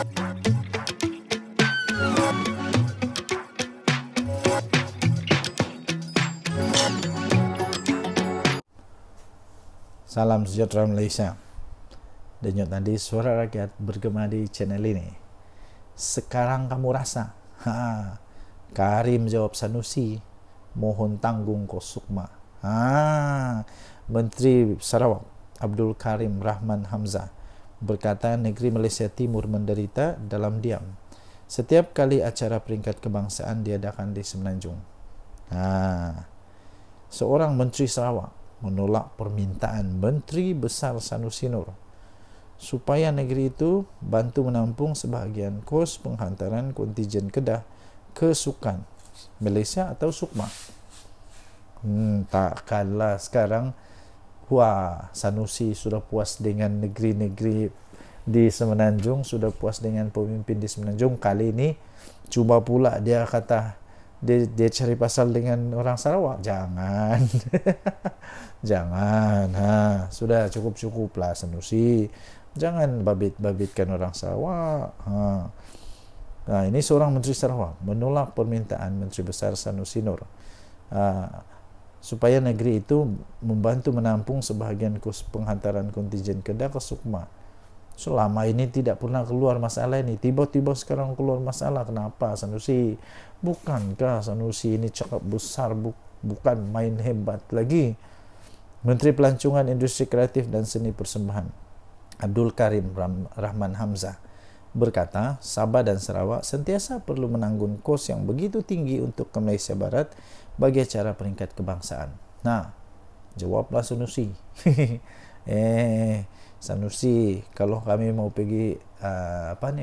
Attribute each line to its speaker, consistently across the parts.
Speaker 1: Salam sejahtera Malaysia. Denyut tadi suara rakyat bergema di channel ini. Sekarang kamu rasa? Karim jawab Sanusi, mohon tanggung kau Sukma. Menteri Sarawak Abdul Karim Rahman Hamzah berkata negeri Malaysia Timur menderita dalam diam setiap kali acara peringkat kebangsaan diadakan di Semenanjung. Seorang Menteri Sarawak menolak permintaan Menteri Besar Sanusi Nur supaya negeri itu bantu menampung sebahagian kos penghantaran kontijen Kedah ke Sukan Malaysia atau Sukma. Takkanlah sekarang Sanusi sudah puas dengan negeri-negeri di Semenanjung, sudah puas dengan pemimpin di Semenanjung. Kali ini cuba pula dia kata dia cari pasal dengan orang Sarawak. Jangan. Jangan. Sudah cukup-cukuplah Sanusi. Jangan babitkan orang Sarawak. Ini seorang Menteri Sarawak menolak permintaan Menteri Besar Sanusi Nur supaya negeri itu membantu menampung sebahagian kos penghantaran kontijen Kedah ke Sukma. Selama ini tidak pernah keluar masalah ini, tiba-tiba sekarang keluar masalah. Kenapa Sanusi? Bukankah Sanusi ini cakap besar, bukan main hebat lagi? Menteri Pelancongan Industri Kreatif dan Seni Persembahan Abdul Karim Rahman Hamzah berkata Sabah dan Sarawak sentiasa perlu menanggung kos yang begitu tinggi untuk ke Malaysia Barat bagi acara peringkat kebangsaan. Jawablah Sanusi. Sanusi, kalau kami mau pergi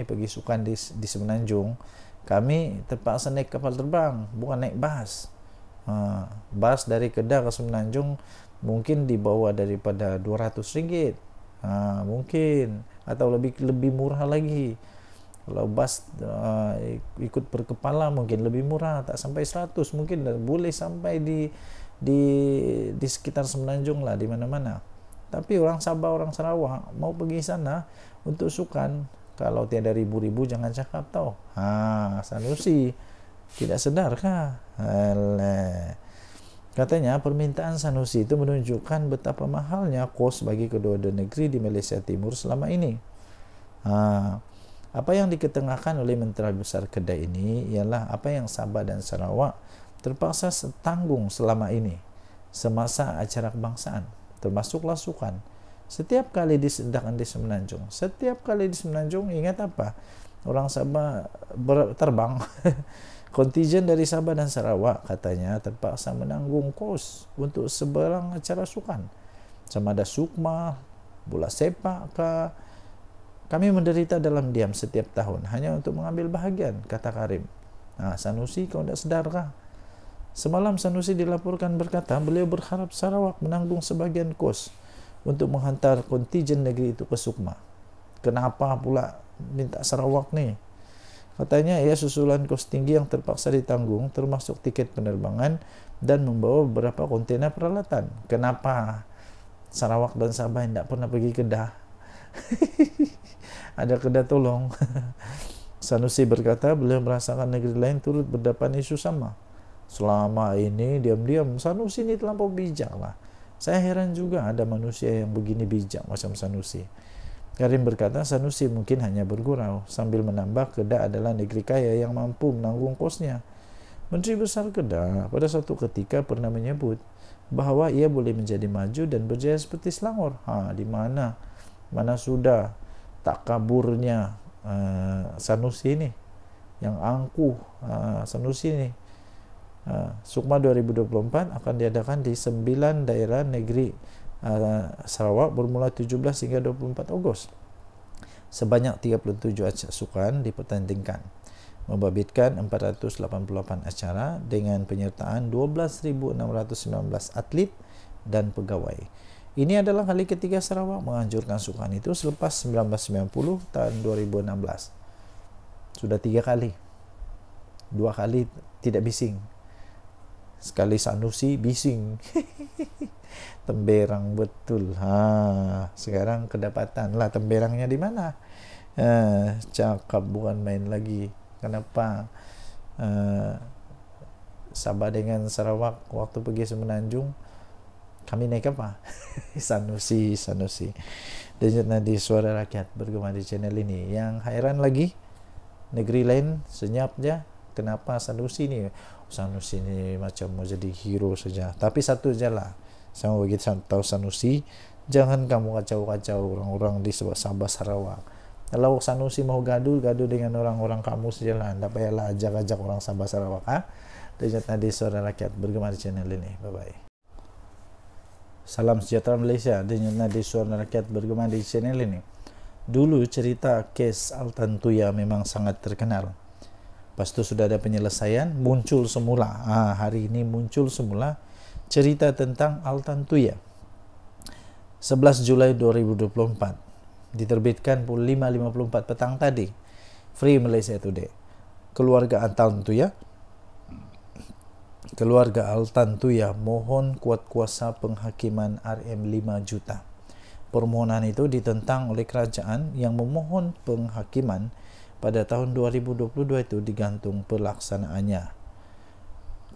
Speaker 1: pergi sukan di Semenanjung, kami terpaksa naik kapal terbang, bukan naik bas. Bas dari Kedah ke Semenanjung mungkin di bawah daripada RM200, mungkin, atau lebih murah lagi. Kalau bas ikut per kepala mungkin lebih murah, tak sampai 100, mungkin boleh sampai di sekitar Semenanjung lah, di mana-mana. Tapi orang Sabah, orang Sarawak mau pergi sana untuk sukan, kalau tiada ribu-ribu jangan cakap tau. Sanusi tidak sedarkah? Katanya permintaan Sanusi itu menunjukkan betapa mahalnya kos bagi kedua-dua negeri di Malaysia Timur selama ini. Apa yang diketengahkan oleh Menteri Besar Kedah ini ialah apa yang Sabah dan Sarawak terpaksa tanggung selama ini semasa acara kebangsaan, termasuklah sukan. Setiap kali disedakan di Semenanjung, ingat apa? Orang Sabah terbang. Kontijen dari Sabah dan Sarawak katanya terpaksa menanggung kos untuk sebarang acara sukan, sama ada Sukma, bola sepak ke. Kami menderita dalam diam setiap tahun hanya untuk mengambil bahagian, kata Karim. Sanusi, kau tidak sedarkah? Semalam Sanusi dilaporkan berkata beliau berharap Sarawak menanggung sebagian kos untuk menghantar kontijen negeri itu ke Sukma. Kenapa pula minta Sarawak nih? Katanya ia susulan kos tinggi yang terpaksa ditanggung, termasuk tiket penerbangan dan membawa beberapa kontainer peralatan. Kenapa Sarawak dan Sabah tidak pernah pergi Kedah? Ada Kedah tolong. Sanusi berkata beliau merasakan negeri lain turut berdepan isu sama. Selama ini diam-diam Sanusi ini terlampau bijak lah. Saya heran juga ada manusia yang begini bijak macam Sanusi. Karim berkata Sanusi mungkin hanya bergurau sambil menambah Kedah adalah negeri kaya yang mampu menanggung kosnya. Menteri Besar Kedah pada suatu ketika pernah menyebut bahawa ia boleh menjadi maju dan berjaya seperti Selangor. Di mana? Mana sudah tak kaburnya Sanusi ini yang angkuh. Sanusi ini Sukma 2024 akan diadakan di 9 daerah negeri Sarawak bermula 17 hingga 24 Ogos. Sebanyak 37 acara sukan dipertandingkan, membabitkan 488 acara dengan penyertaan 12.619 atlet dan pegawai. Ini adalah kali ketiga Sarawak menganjurkan sukan itu selepas 1990 tahun 2016. Sudah 3 kali. 2 kali tidak bising. Sekali Sanusi bising. Temberang betul. Sekarang kedapatan lah temberangnya di mana? Cakap bukan main lagi. Kenapa Sabah dengan Sarawak waktu pergi Semenanjung kami naik apa? Sanusi. Dan di Suara Rakyat bergema di channel ini. Yang heran lagi, negeri lain senyapnya, kenapa Sanusi ini macam mau jadi hero saja. Tapi satu je lah, saya mau bagi tahu Sanusi, jangan kamu kacau-kacau orang-orang di Sabah Sarawak. Kalau Sanusi mau gaduh dengan orang-orang kamu saja lah, tidak payahlah ajak-ajak orang Sabah Sarawak. Dan di Suara Rakyat bergema di channel ini. Bye-bye. Salam sejahtera Malaysia. Dan di Suara Rakyat bergema di channel ini. Dulu cerita kes Altan Tuya memang sangat terkenal. Lepas itu sudah ada penyelesaian, muncul semula. Hari ini muncul semula cerita tentang Altan Tuya. 11 Julai 2024. Diterbitkan pukul 5.54 petang tadi. Free Malaysia Today. Keluarga Altan Tuya mohon kuat kuasa penghakiman RM5 juta. Permohonan itu ditentang oleh kerajaan yang memohon penghakiman pada tahun 2022 itu digantung pelaksanaannya.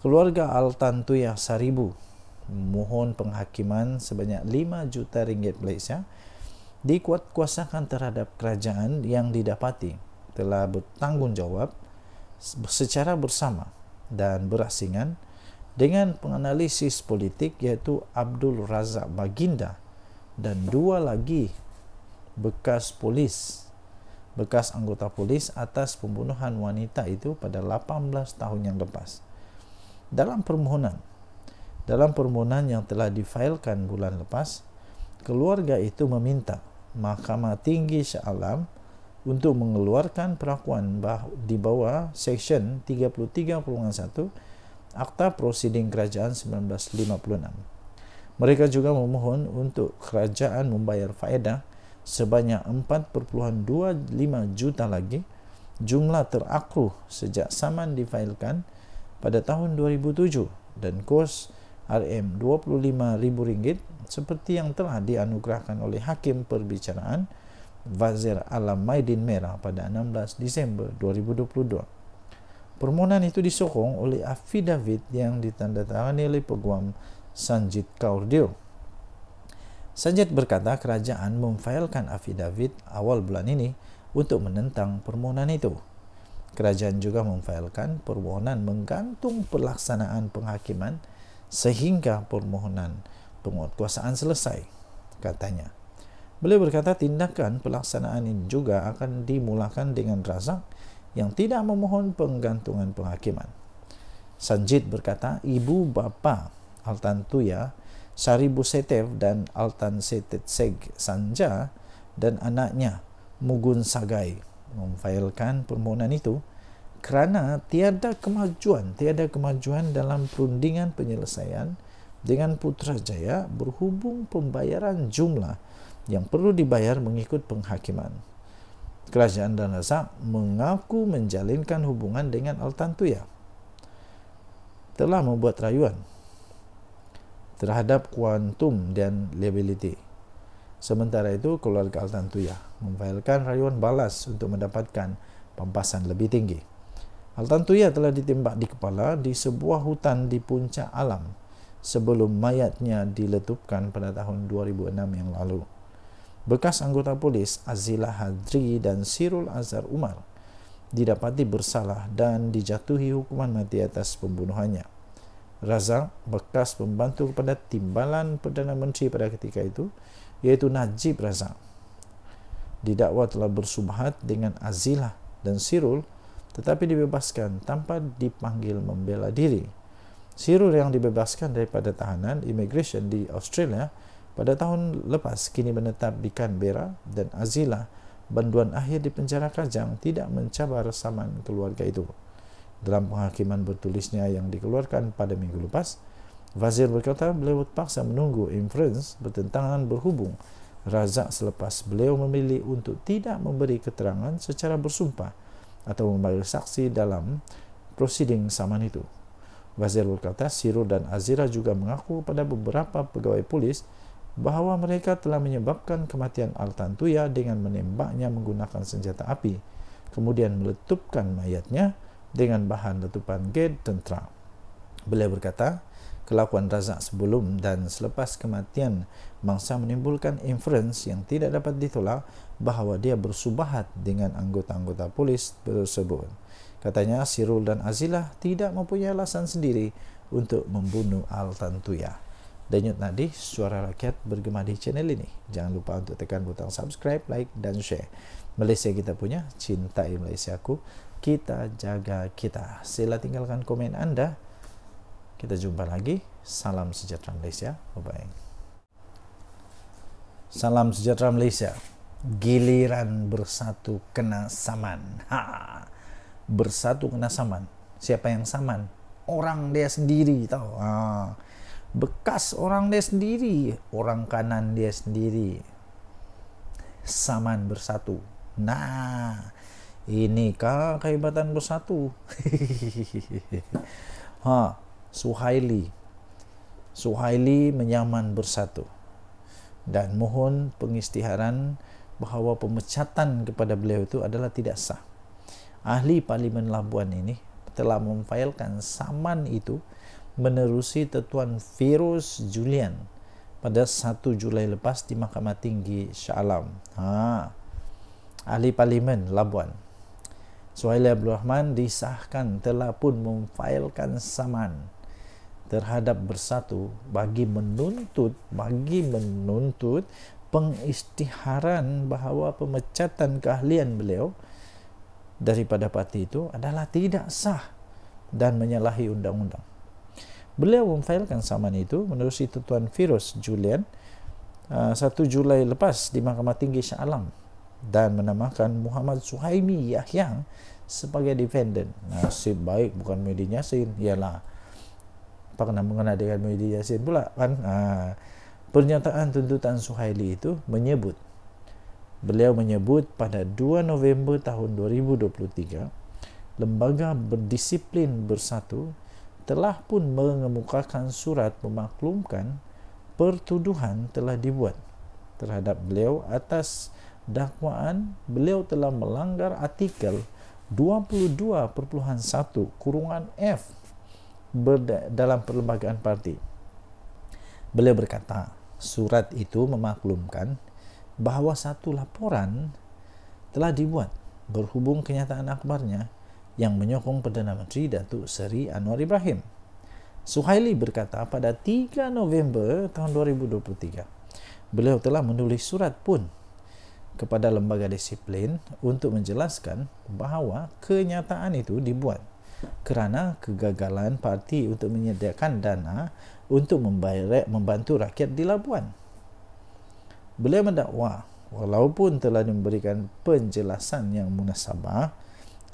Speaker 1: Keluarga Altan Tuya Saribu memohon penghakiman sebanyak 5 juta ringgit Malaysia dikuatkuasakan terhadap kerajaan yang didapati telah bertanggungjawab secara bersama dan berasingan dengan penganalisis politik iaitu Abdul Razak Baginda dan 2 lagi bekas anggota polis atas pembunuhan wanita itu pada 18 tahun yang lepas. Dalam permohonan yang telah difailkan bulan lepas, keluarga itu meminta Mahkamah Tinggi Shah Alam untuk mengeluarkan perakuan di bawah Seksyen 33.1 Akta Prosiding Kerajaan 1956. Mereka juga memohon untuk kerajaan membayar faedah sebanyak 4.25 juta lagi, jumlah terakhir sejak saman difailkan pada tahun 2007 dan kos RM25,000 seperti yang telah dianugerahkan oleh Hakim Perbicaraan Wazir Alam Maidin Merah pada 16 Disember 2022. Permohonan itu disokong oleh afidavit yang ditandatangani oleh Peguam Sanjit Kaur Deo. Sanjit berkata kerajaan memfailkan afidavit awal bulan ini untuk menentang permohonan itu. Kerajaan juga memfailkan permohonan menggantung pelaksanaan penghakiman sehingga permohonan penguatkuasaan selesai, katanya. Beliau berkata tindakan pelaksanaan ini juga akan dimulakan dengan Razak yang tidak memohon penggantungan penghakiman. Sanjit berkata ibu bapa Altan Tuya Saribu Setev dan Altan Setet Seg Sanja dan anaknya Mugun Sagai memfailkan permohonan itu kerana tiada kemajuan dalam perundingan penyelesaian dengan Putrajaya berhubung pembayaran jumlah yang perlu dibayar mengikut penghakiman. Kerajaan dan Razak mengaku menjalinkan hubungan dengan Altan Tuya telah membuat rayuan terhadap kuantum dan liability. Sementara itu, keluarga Altan Tuya memfailkan rayuan balas untuk mendapatkan pampasan lebih tinggi. Altan Tuya telah ditembak di kepala di sebuah hutan di Puncak Alam sebelum mayatnya diletupkan pada tahun 2006 yang lalu. Bekas anggota polis Azilah Hadri dan Sirul Azhar Umar didapati bersalah dan dijatuhi hukuman mati atas pembunuhannya. Razak, bekas pembantu kepada Timbalan Perdana Menteri pada ketika itu, iaitu Najib Razak, didakwa telah bersubhat dengan Azilah dan Sirul tetapi dibebaskan tanpa dipanggil membela diri. Sirul yang dibebaskan daripada tahanan imigresen di Australia pada tahun lepas kini menetap di Canberra dan Azilah banduan akhir di penjara Kajang tidak mencabar saman keluarga itu. Dalam penghakiman bertulisnya yang dikeluarkan pada minggu lepas, Wazir berkata beliau terpaksa menunggu inferens bertentangan berhubung Razak selepas beliau memilih untuk tidak memberi keterangan secara bersumpah atau membayar saksi dalam prosiding saman itu. Wazir berkata Sirul dan Azira juga mengaku kepada beberapa pegawai polis bahwa mereka telah menyebabkan kematian Al-Tantuya dengan menembaknya menggunakan senjata api, kemudian meletupkan mayatnya dengan bahan letupan gas tentera. Beliau berkata, kelakuan Razak sebelum dan selepas kematian bangsa menimbulkan inferens yang tidak dapat ditolak bahawa dia bersubahat dengan anggota-anggota polis tersebut. Katanya, Sirul dan Azilah tidak mempunyai alasan sendiri untuk membunuh Al-Tantuya. Denyut nadi suara rakyat bergema di channel ini. Jangan lupa untuk tekan butang subscribe, like dan share. Malaysia kita punya, cintai Malaysiaku, kita jaga kita. Sila tinggalkan komen anda. Kita jumpa lagi. Salam sejahtera Malaysia. Bye-bye. Salam sejahtera Malaysia. Giliran bersatu kena saman. Bersatu kena saman. Siapa yang saman? Orang dia sendiri, tahu. Bekas orang dia sendiri, orang kanan dia sendiri. Saman bersatu. Nah, inikah kehebatan bersatu? Suhaili menyaman bersatu, dan mohon pengisytiharan bahawa pemecatan kepada beliau itu adalah tidak sah. Ahli Parlimen Labuan ini telah memfailkan saman itu menerusi Tuan Feroz Julian pada 1 Julai lepas di Mahkamah Tinggi Shah Alam. Ahli Parlimen Labuan Suhaili Abdul Rahman disahkan telah pun memfailkan saman terhadap bersatu bagi menuntut pengisytiharan bahawa pemecatan keahlian beliau daripada parti itu adalah tidak sah dan menyalahi undang-undang. Beliau memfailkan saman itu menerusi Tuan Feroz Julian 1 Julai lepas di Mahkamah Tinggi Shah Alam dan menamakan Muhammad Suhaimi Yahya sebagai defendant. Nasib baik bukan Muhyiddin Yassin. Ialah apa kena mengena dengan Muhyiddin Yassin pula kan. Pernyataan tuntutan Suhaili itu beliau menyebut pada 2 November tahun 2023 Lembaga Berdisiplin Bersatu telah pun mengemukakan surat memaklumkan pertuduhan telah dibuat terhadap beliau atas dakwaan beliau telah melanggar artikel 22.1 F dalam perlembagaan parti. Beliau berkata, surat itu memaklumkan bahawa satu laporan telah dibuat berhubung kenyataan akhbarnya yang menyokong Perdana Menteri Datuk Seri Anwar Ibrahim. Suhaili berkata pada 3 November tahun 2023, beliau telah menulis surat pun kepada lembaga disiplin untuk menjelaskan bahawa kenyataan itu dibuat kerana kegagalan parti untuk menyediakan dana untuk membantu rakyat di Labuan. Beliau mendakwa walaupun telah memberikan penjelasan yang munasabah,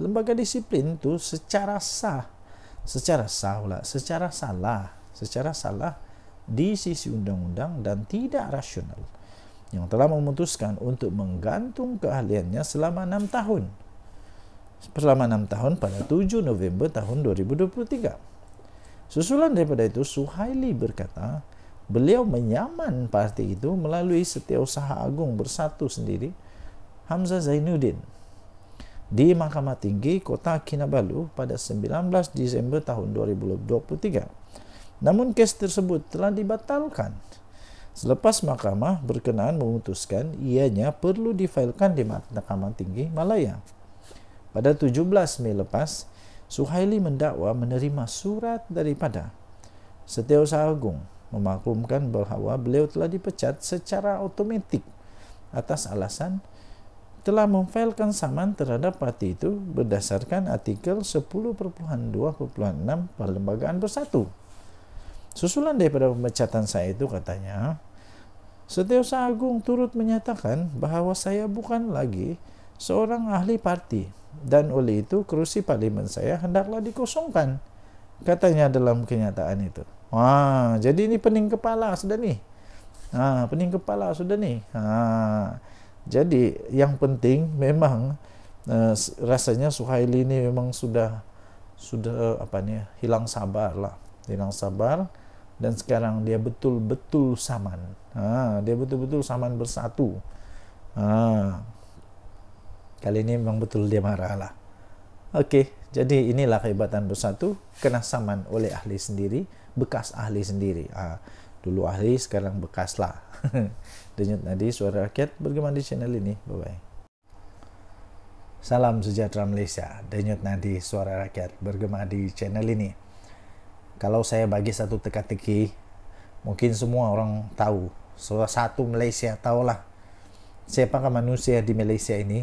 Speaker 1: lembaga disiplin itu secara salah di sisi undang-undang dan tidak rasional yang telah memutuskan untuk menggantung keahliannya selama 6 tahun pada 7 November tahun 2023. Susulan daripada itu, Suhaili berkata beliau menyaman parti itu melalui Setiausaha Agung Bersatu sendiri Hamzah Zainuddin di Mahkamah Tinggi Kota Kinabalu pada 19 Disember tahun 2023. Namun kes tersebut telah dibatalkan selepas mahkamah berkenaan memutuskan ianya perlu difailkan di Mahkamah Tinggi Malaya. Pada 17 Mei lepas, Suhaili mendakwa menerima surat daripada Setiausaha Agung memaklumkan bahawa beliau telah dipecat secara automatik atas alasan telah memfailkan saman terhadap parti itu berdasarkan artikel 10.2.6 Perlembagaan Bersatu. Susulan daripada pemecatan saya itu katanya, Setiausaha Agung turut menyatakan bahawa saya bukan lagi seorang ahli parti dan oleh itu kerusi parlimen saya hendaklah dikosongkan, katanya dalam kenyataan itu. Jadi ini pening kepala sudah ni. Jadi yang penting memang rasanya Suhaili ini memang sudah hilang sabar dan sekarang dia betul-betul saman. Dia betul-betul saman bersatu. Kali ini memang betul dia marah lah. Oke, jadi inilah kehebatan bersatu, kena saman oleh ahli sendiri, bekas ahli sendiri. Dulu ahli, sekarang bekas lah. Denyut Nadi Suara Rakyat bergema di channel ini. Bye-bye. Salam sejahtera Malaysia. Denyut Nadi Suara Rakyat bergema di channel ini. Kalau saya bagi satu teka-teki, mungkin semua orang tahu. Satu Malaysia tahulah siapakah manusia di Malaysia ini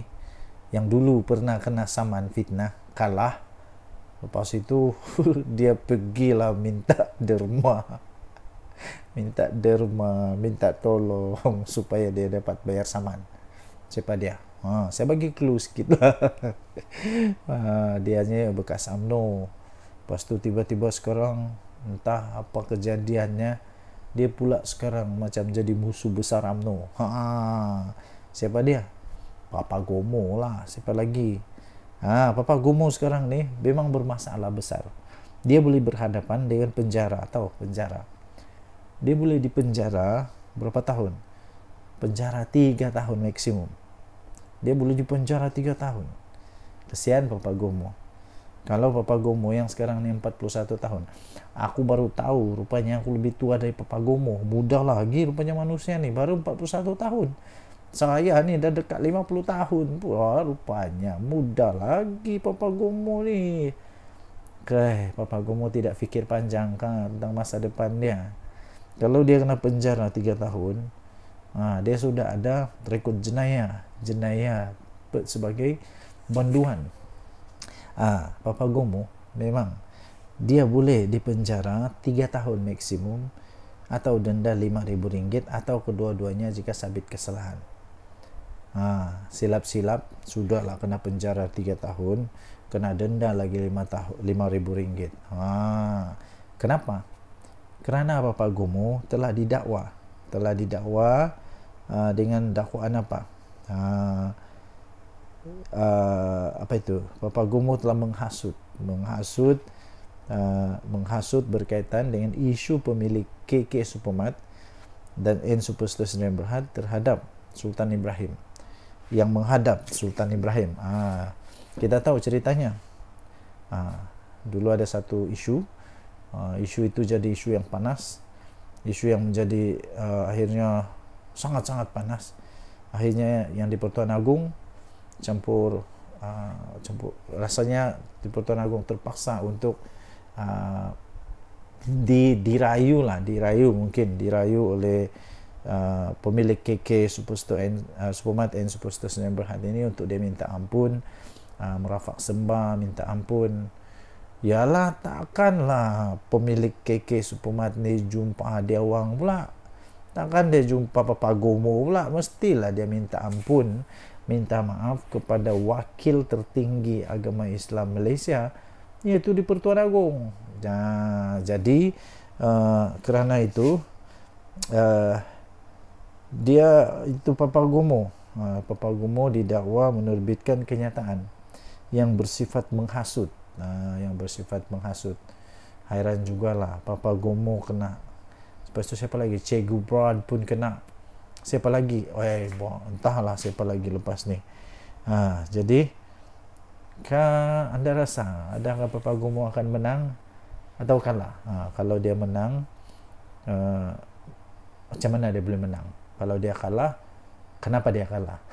Speaker 1: yang dulu pernah kena saman fitnah, kalah. Lepas itu dia pergilah minta derma, minta tolong supaya dia dapat bayar saman. Siapa dia? Saya bagi clue sedikit lah. Dianya bekas UMNO. Lepas itu tiba-tiba sekarang entah apa kejadiannya, dia pula sekarang macam jadi musuh besar UMNO. Siapa dia? Papa Gomo lah. Siapa lagi? Papa Gomo sekarang nih memang bermasalah besar. Dia boleh berhadapan dengan penjara. Dia boleh dipenjara berapa tahun? Penjara 3 tahun maksimum. Dia boleh dipenjara 3 tahun. Kesian Papa Gomo. Kalau Papa Gomo yang sekarang nih 41 tahun. Aku baru tahu rupanya aku lebih tua dari Papa Gomo. Muda lagi rupanya manusia nih, baru 41 tahun. Saya nih dah dekat 50 tahun. Wah, rupanya muda lagi Papa Gomo nih. Papa Gomo tidak fikir panjang kan tentang masa depan dia. Kalau dia kena penjara 3 tahun, dia sudah ada rekod jenayah sebagai banduan. Papa Gomo memang dia boleh dipenjara 3 tahun maksimum atau denda RM5.000 atau kedua-duanya jika sabit kesalahan. Silap-silap sudahlah kena penjara 3 tahun, kena denda lagi RM5.000. Kenapa? Kerana Papa Gomo telah didakwa dengan dakwaan apa? Apa itu? Papa Gomo telah menghasut berkaitan dengan isu pemilik KK Supermart dan N Superstore Sdn Bhd terhadap Sultan Ibrahim, yang menghadap Sultan Ibrahim. Kita tahu ceritanya. Dulu ada satu isu itu jadi isu yang panas, isu yang menjadi akhirnya sangat-sangat panas. Akhirnya yang di Pertuan Agong campur rasanya di Pertuan Agong terpaksa untuk dirayu oleh pemilik KK Supermart and Superstore Sdn Bhd ini untuk dia minta ampun, merafak sembah minta ampun. Yalah, takkanlah pemilik KK Supermart ni jumpa dia orang pula, takkan dia jumpa Papa Gomo pula, mestilah dia minta ampun, minta maaf kepada wakil tertinggi agama Islam Malaysia, iaitu di Pertuan Agong. Jadi kerana itu dia itu Papa Gomo didakwa menerbitkan kenyataan yang bersifat menghasut. Hairan jugalah, Papa Gomo kena. Lepas tu siapa lagi? Che Gubrad pun kena. Siapa lagi? Entahlah siapa lagi lepas ni. Jadi anda rasa adakah Papa Gomo akan menang atau kalah? Kalau dia menang, macam mana dia boleh menang? Kalau dia kalah, kenapa dia kalah?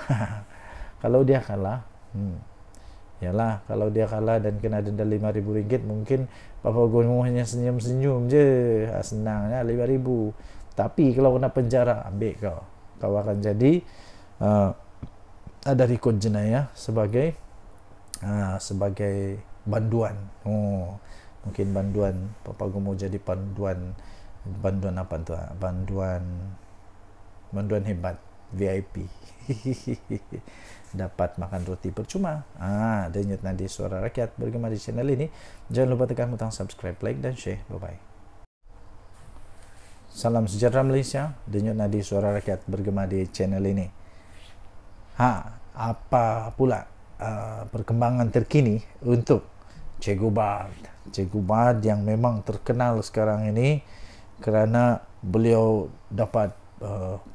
Speaker 1: Kalau dia kalah, yalah, kalau dia kalah dan kena denda RM5.000, mungkin Papa Gomo hanya senyum-senyum je, senangnya RM5.000. Tapi kalau kena penjara, ambil kau akan jadi ada rekod jenayah sebagai banduan. Mungkin banduan Papa Gomo jadi banduan apa tu? Banduan hebat VIP. Dapat makan roti percuma. Denyut Nadi Suara Rakyat bergema di channel ini. Jangan lupa tekan butang subscribe, like dan share. Bye-bye. Salam sejahtera Malaysia. Denyut Nadi Suara Rakyat bergema di channel ini. Apa pula perkembangan terkini untuk Che Gubrad yang memang terkenal sekarang ini kerana beliau dapat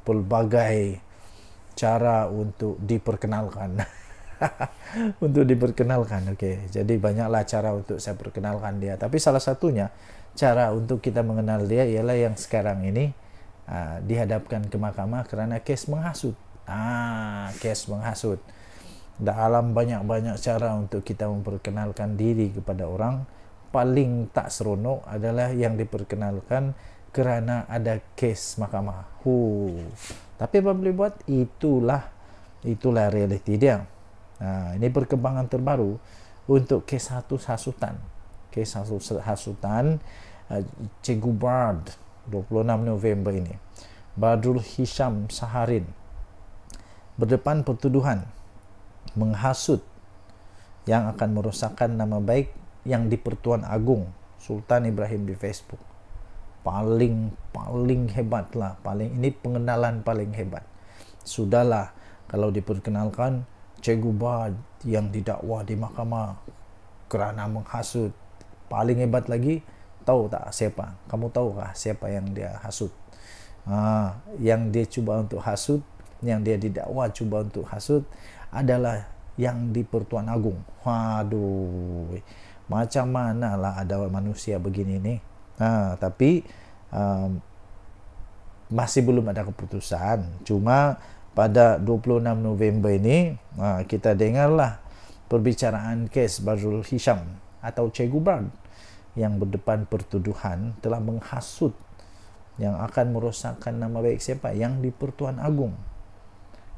Speaker 1: pelbagai cara untuk diperkenalkan. Untuk diperkenalkan, oke. Jadi banyaklah cara untuk saya perkenalkan dia. Tapi salah satunya cara untuk kita mengenal dia ialah yang sekarang ini dihadapkan ke mahkamah kerana kes menghasut. Kes menghasut. Dalam banyak-banyak cara untuk kita memperkenalkan diri kepada orang, paling tak seronok adalah yang diperkenalkan kerana ada kes mahkamah. Tapi apa boleh buat? Itulah realiti dia. Ini perkembangan terbaru untuk kes hasutan. Kes hasutan Cikgu Bard 26 November ini. Badrul Hisham Saharin berdepan pertuduhan menghasut yang akan merosakkan nama baik yang di-Pertuan Agong Sultan Ibrahim di Facebook. Paling hebatlah, ini pengenalan paling hebat. Sudahlah kalau diperkenalkan Cikgu Bard yang didakwa di mahkamah kerana menghasut. Paling hebat lagi, tahu tak siapa? Kamu tahukah siapa yang dia hasut? Yang dia cuba untuk hasut, yang dia didakwa cuba untuk hasut adalah yang di Pertuan Agong. Waduh, macam manalah ada manusia begini ni. Tapi masih belum ada keputusan. Cuma pada 26 November ini kita dengarlah perbicaraan kes Badrul Hisham atau Cikgu Bard yang berdepan pertuduhan telah menghasut yang akan merosakkan nama baik siapa? Yang di Pertuan Agong.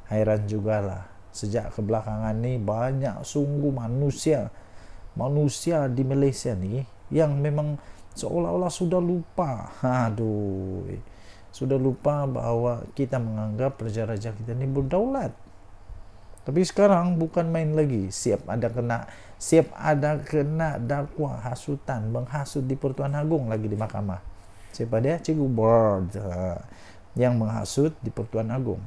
Speaker 1: Hairan jugalah, sejak kebelakangan ni banyak sungguh manusia di Malaysia ni yang memang seolah-olah sudah lupa. Sudah lupa bahawa kita menganggap raja-raja kita ni berdaulat. Tapi sekarang bukan main lagi. Siap ada kena dakwa hasutan, menghasut di Pertuan Agong lagi di mahkamah. Siapa dia? Cikgu Bard yang menghasut di Pertuan Agong,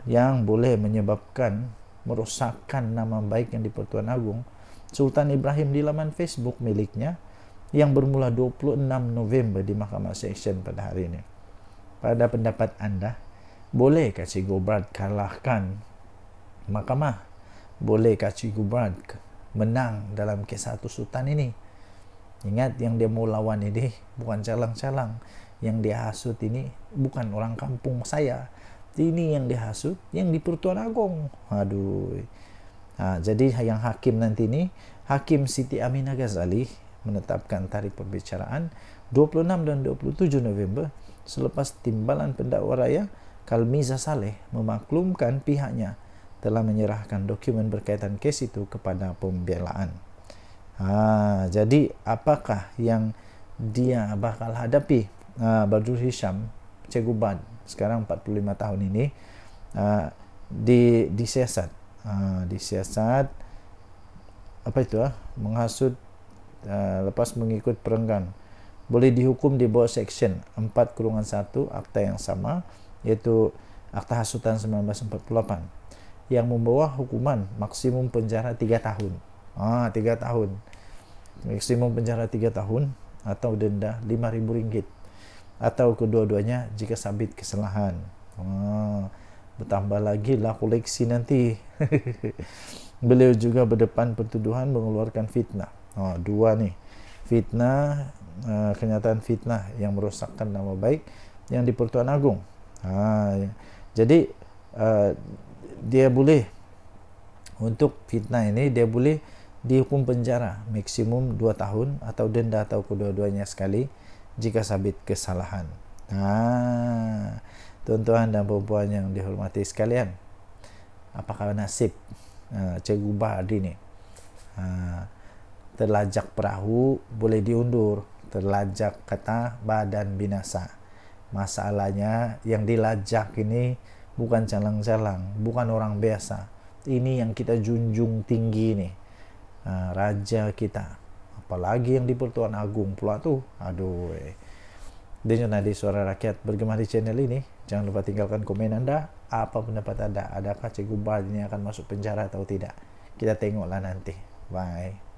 Speaker 1: yang boleh menyebabkan merosakkan nama baik yang di Pertuan Agong Sultan Ibrahim di laman Facebook miliknya yang bermula 26 November di Mahkamah Seksyen pada hari ini. Pada pendapat anda, bolehkah Cikgu Bard kalahkan mahkamah? Bolehkah Cikgu Bard menang dalam kes hasutan ini? Ingat, yang dia mau lawan ini bukan calang-calang. Yang dia hasut ini bukan orang kampung saya. Ini yang dihasut yang di Pertuan Agong. Jadi yang hakim nanti ini, Hakim Siti Aminah Ghazali, menetapkan tarikh perbicaraan 26 dan 27 November selepas timbalan pendakwa raya Kalmiza Saleh memaklumkan pihaknya telah menyerahkan dokumen berkaitan kes itu kepada pembelaan. Jadi apakah yang dia bakal hadapi Badrul Hisham, Cikgu Bard, sekarang 45 tahun ini, disiasat apa itu menghasut lepas mengikut perenggan, boleh dihukum di bawah Seksyen 4/1 akta yang sama, iaitu Akta Hasutan 1948, yang membawa hukuman maksimum penjara 3 tahun. 3 tahun. Maksimum penjara 3 tahun atau denda RM5.000 atau kedua-duanya jika sabit kesalahan. Bertambah lagi lah koleksi nanti. Beliau juga berdepan pertuduhan mengeluarkan fitnah. Dua nih. Fitnah, kenyataan fitnah yang merosakkan nama baik yang di Pertuan Agong. Jadi dia boleh, untuk fitnah ini dia boleh dihukum penjara maksimum 2 tahun atau denda atau kedua-duanya sekali jika sabit kesalahan. Tuan-tuan dan puan-puan yang dihormati sekalian, apakah nasib Cikgu Bard ini? Terlajak perahu boleh diundur, terlajak kata badan binasa. Masalahnya yang dilajak ini bukan calang-calang, bukan orang biasa. Ini yang kita junjung tinggi nih, raja kita. Apalagi yang di Pertuan Agong pula tuh. Dengan Nadi Suara Rakyat bergema di channel ini, jangan lupa tinggalkan komen anda. Apa pendapat anda? Adakah Cikgu Bard ini akan masuk penjara atau tidak? Kita tengoklah nanti. Bye.